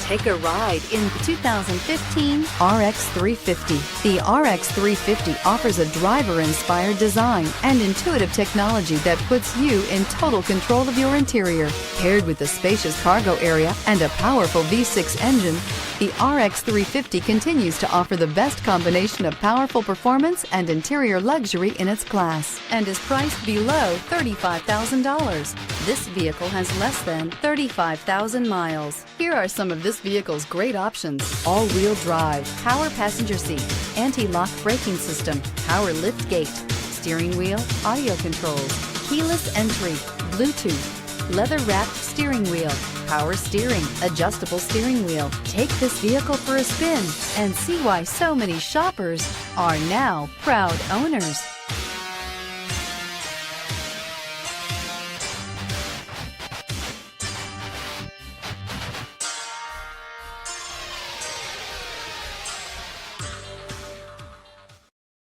Take a ride in the 2015 RX 350. The RX 350 offers a driver-inspired design and intuitive technology that puts you in total control of your interior. Paired with a spacious cargo area and a powerful V6 engine, the RX 350 continues to offer the best combination of powerful performance and interior luxury in its class and is priced below $35,000. This vehicle has less than 35,000 miles. Here are some of this vehicle's great options: all-wheel drive, power passenger seat, anti-lock braking system, power lift gate, steering wheel audio controls, keyless entry, Bluetooth, leather-wrapped steering wheel, power steering, adjustable steering wheel. Take this vehicle for a spin and see why so many shoppers are now proud owners.